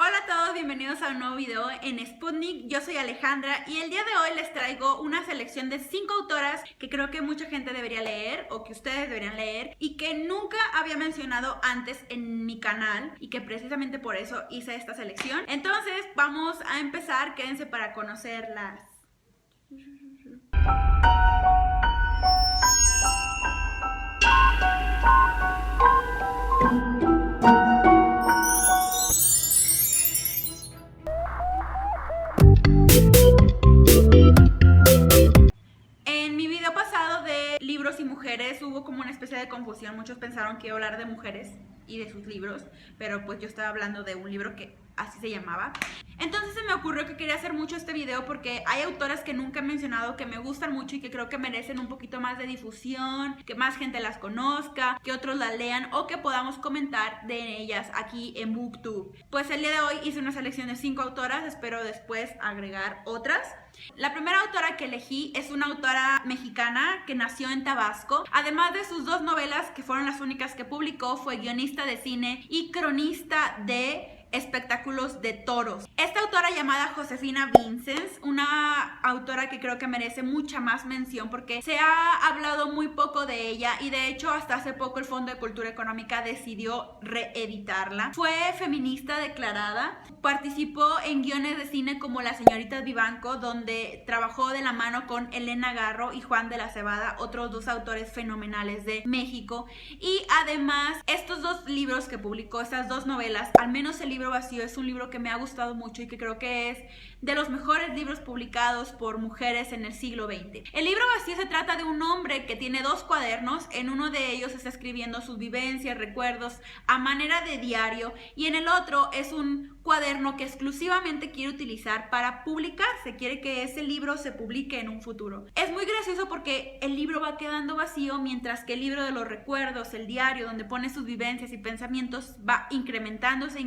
Hola a todos, bienvenidos a un nuevo video en Sputnik. Yo soy Alejandra y el día de hoy les traigo una selección de 5 autoras que creo que mucha gente debería leer o que ustedes deberían leer y que nunca había mencionado antes en mi canal y que precisamente por eso hice esta selección. Entonces vamos a empezar, quédense para conocerlas. En mi video pasado de libros y mujeres hubo como una especie de confusión. Muchos pensaron que iba a hablar de mujeres y de sus libros, pero pues yo estaba hablando de un libro que así se llamaba. Entonces se me ocurrió que quería hacer mucho este video porque hay autoras que nunca he mencionado que me gustan mucho y que creo que merecen un poquito más de difusión, que más gente las conozca, que otros las lean o que podamos comentar de ellas aquí en BookTube. Pues el día de hoy hice una selección de 5 autoras, espero después agregar otras. La primera autora que elegí es una autora mexicana que nació en Tabasco. Además de sus 2 novelas, que fueron las únicas que publicó, fue guionista de cine y cronista de espectáculos de toros. Esta autora llamada Josefina Vicens, una autora que creo que merece mucha más mención porque se ha hablado muy poco de ella y de hecho hasta hace poco el Fondo de Cultura Económica decidió reeditarla. Fue feminista declarada, participó en guiones de cine como Las señoritas Vivanco, donde trabajó de la mano con Elena Garro y Juan de la Cebada, otros 2 autores fenomenales de México. Y además estos 2 libros que publicó, estas 2 novelas, al menos el libro Vacío es un libro que me ha gustado mucho y que creo que es de los mejores libros publicados por mujeres en el siglo XX. El libro Vacío se trata de un hombre que tiene 2 cuadernos. En uno de ellos está escribiendo sus vivencias, recuerdos a manera de diario y en el otro es un cuaderno que exclusivamente quiere utilizar para publicarse, quiere que ese libro se publique en un futuro. Es muy gracioso porque el libro va quedando vacío mientras que el libro de los recuerdos, el diario donde pone sus vivencias y pensamientos, va incrementándose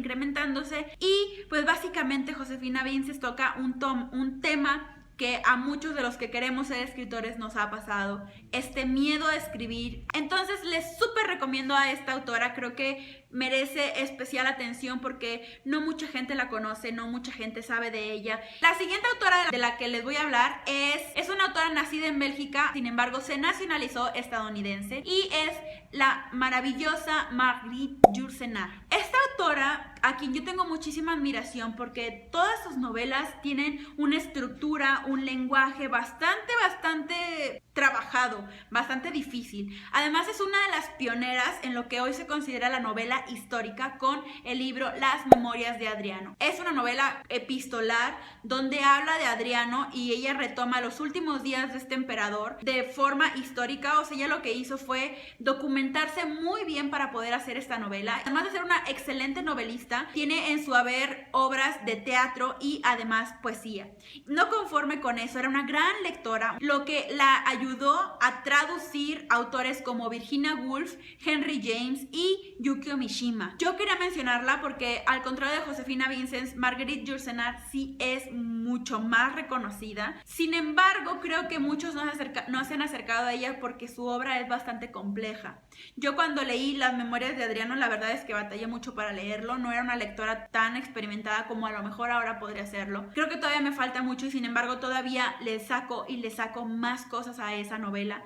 y pues básicamente Josefina Vicens toca un tema que a muchos de los que queremos ser escritores nos ha pasado, este miedo a escribir. Entonces les súper recomiendo a esta autora, creo que merece especial atención porque no mucha gente la conoce, no mucha gente sabe de ella. La siguiente autora de la que les voy a hablar es una autora nacida en Bélgica, sin embargo se nacionalizó estadounidense y es la maravillosa Marguerite Yourcenar. Esta autora, a quien yo tengo muchísima admiración porque todas sus novelas tienen una estructura, un lenguaje bastante trabajado, bastante difícil. Además es una de las pioneras en lo que hoy se considera la novela histórica con el libro Las Memorias de Adriano. Es una novela epistolar donde habla de Adriano y ella retoma los últimos días de este emperador de forma histórica. O sea, ella lo que hizo fue documentarse muy bien para poder hacer esta novela. Además de ser una excelente novelista, tiene en su haber obras de teatro y además poesía. No conforme con eso, era una gran lectora, lo que la ayudó a traducir autores como Virginia Woolf, Henry James y Yukio Mishima. Yo quería mencionarla porque al contrario de Josefina Vicens, Marguerite Yourcenar sí es mucho más reconocida. Sin embargo, creo que muchos no se han acercado a ella porque su obra es bastante compleja. Yo cuando leí Las Memorias de Adriano, la verdad es que batallé mucho para leerlo. No era una lectora tan experimentada como a lo mejor ahora podría hacerlo. Creo que todavía me falta mucho y sin embargo todavía le saco más cosas a esa novela.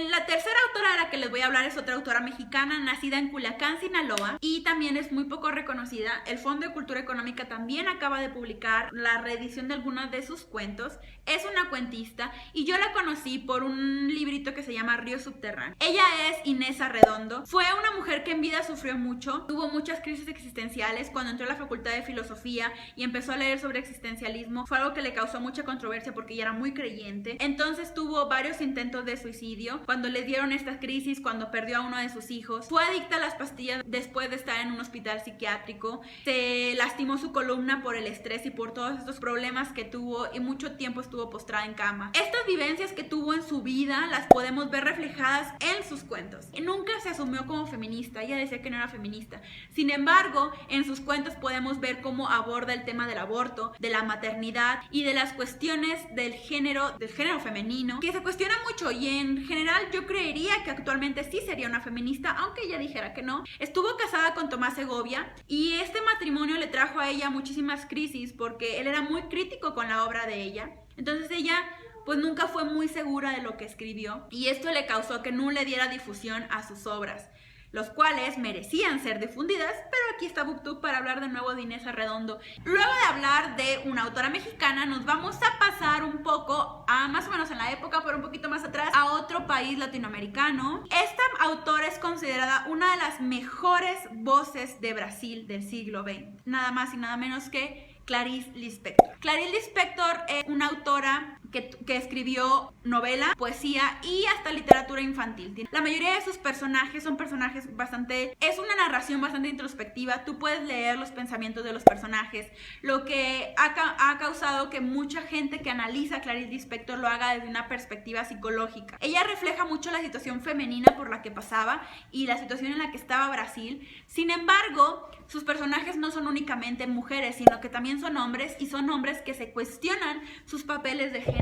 La tercera autora de la que les voy a hablar es otra autora mexicana nacida en Culiacán, Sinaloa y también es muy poco reconocida. El Fondo de Cultura Económica también acaba de publicar la reedición de algunos de sus cuentos. Es una cuentista y yo la conocí por un librito que se llama Río Subterráneo. Ella es Inés Arredondo. Fue una mujer que en vida sufrió mucho, tuvo muchas crisis existenciales. Cuando entró a la Facultad de Filosofía y empezó a leer sobre existencialismo, fue algo que le causó mucha controversia porque ella era muy creyente. Entonces tuvo varios intentos de suicidio cuando le dieron esta crisis, cuando perdió a uno de sus hijos. Fue adicta a las pastillas después de estar en un hospital psiquiátrico. Se lastimó su columna por el estrés y por todos estos problemas que tuvo y mucho tiempo estuvo postrada en cama. Estas vivencias que tuvo en su vida las podemos ver reflejadas en sus cuentos. Nunca se asumió como feminista, ella decía que no era feminista. Sin embargo, en sus cuentos podemos ver cómo aborda el tema del aborto, de la maternidad y de las cuestiones del género femenino, que se cuestiona mucho y en en general yo creería que actualmente sí sería una feminista, aunque ella dijera que no. Estuvo casada con Tomás Segovia y este matrimonio le trajo a ella muchísimas crisis porque él era muy crítico con la obra de ella. Entonces ella pues nunca fue muy segura de lo que escribió y esto le causó que no le diera difusión a sus obras, los cuales merecían ser difundidas, pero aquí está BookTube para hablar de nuevo de Inés Arredondo. Luego de hablar de una autora mexicana, nos vamos a pasar un poco a más o menos en la época, pero un poquito más atrás, a otro país latinoamericano. Esta autora es considerada una de las mejores voces de Brasil del siglo XX, nada más y nada menos que Clarice Lispector. Clarice Lispector es una autora que escribió novela, poesía y hasta literatura infantil. La mayoría de sus personajes son personajes bastante... Es una narración bastante introspectiva. Tú puedes leer los pensamientos de los personajes, lo que ha causado que mucha gente que analiza a Clarice Lispector lo haga desde una perspectiva psicológica. Ella refleja mucho la situación femenina por la que pasaba y la situación en la que estaba Brasil. Sin embargo, sus personajes no son únicamente mujeres, sino que también son hombres, y son hombres que se cuestionan sus papeles de género.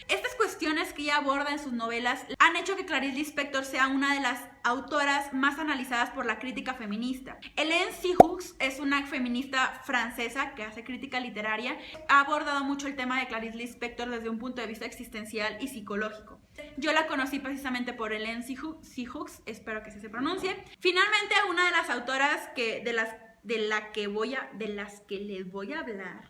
Estas cuestiones que ella aborda en sus novelas han hecho que Clarice Lispector sea una de las autoras más analizadas por la crítica feminista. Hélène Cixous es una feminista francesa que hace crítica literaria. Ha abordado mucho el tema de Clarice Lispector desde un punto de vista existencial y psicológico. Yo la conocí precisamente por Hélène Cixous, espero que se pronuncie. Finalmente, una de las autoras de las que les voy a hablar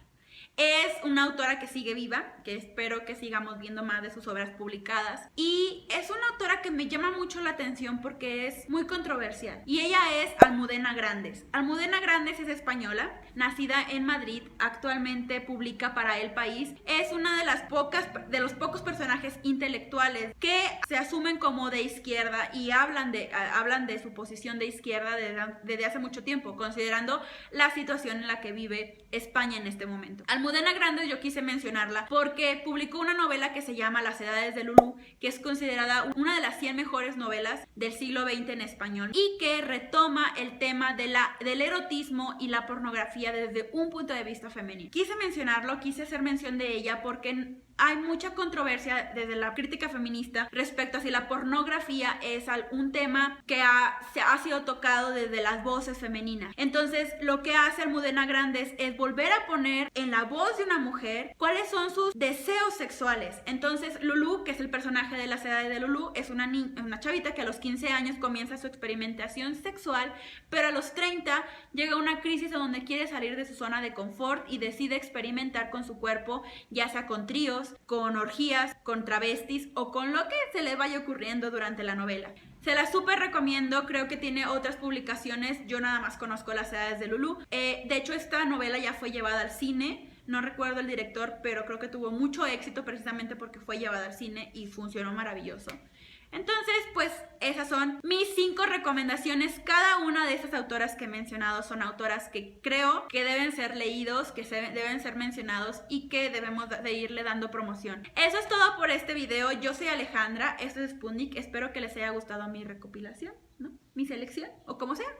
es una autora que sigue viva, que espero que sigamos viendo más de sus obras publicadas. Y es una autora que me llama mucho la atención porque es muy controversial. Y ella es Almudena Grandes. Almudena Grandes es española, nacida en Madrid, actualmente publica para El País. Es una de los pocos personajes intelectuales que se asumen como de izquierda y hablan de su posición de izquierda desde hace mucho tiempo, considerando la situación en la que vive España en este momento. Almudena Grandes yo quise mencionarla porque publicó una novela que se llama Las Edades de Lulú, que es considerada una de las 100 mejores novelas del siglo XX en español y que retoma el tema del erotismo y la pornografía desde un punto de vista femenino. Quise hacer mención de ella porque hay mucha controversia desde la crítica feminista respecto a si la pornografía es un tema que ha sido tocado desde las voces femeninas. Entonces, lo que hace Almudena Grandes es volver a poner en la voz de una mujer cuáles son sus deseos sexuales. Entonces, Lulú, que es el personaje de Las Edades de Lulú, es una chavita que a los 15 años comienza su experimentación sexual, pero a los 30 llega una crisis en donde quiere salir de su zona de confort y decide experimentar con su cuerpo, ya sea con tríos, con orgías, con travestis o con lo que se le vaya ocurriendo durante la novela. Se la súper recomiendo, creo que tiene otras publicaciones, yo nada más conozco Las Edades de Lulú. De hecho, esta novela ya fue llevada al cine, no recuerdo el director, pero creo que tuvo mucho éxito precisamente porque fue llevada al cine y funcionó maravilloso. Entonces, pues esas son mis 5 recomendaciones. Cada una de estas autoras que he mencionado son autoras que creo que deben ser leídos, que deben ser mencionados y que debemos de irle dando promoción. Eso es todo por este video. Yo soy Alejandra, esto es Sputnik. Espero que les haya gustado mi recopilación, ¿no? Mi selección, o como sea.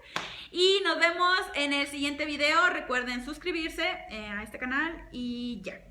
Y nos vemos en el siguiente video. Recuerden suscribirse a este canal y ya.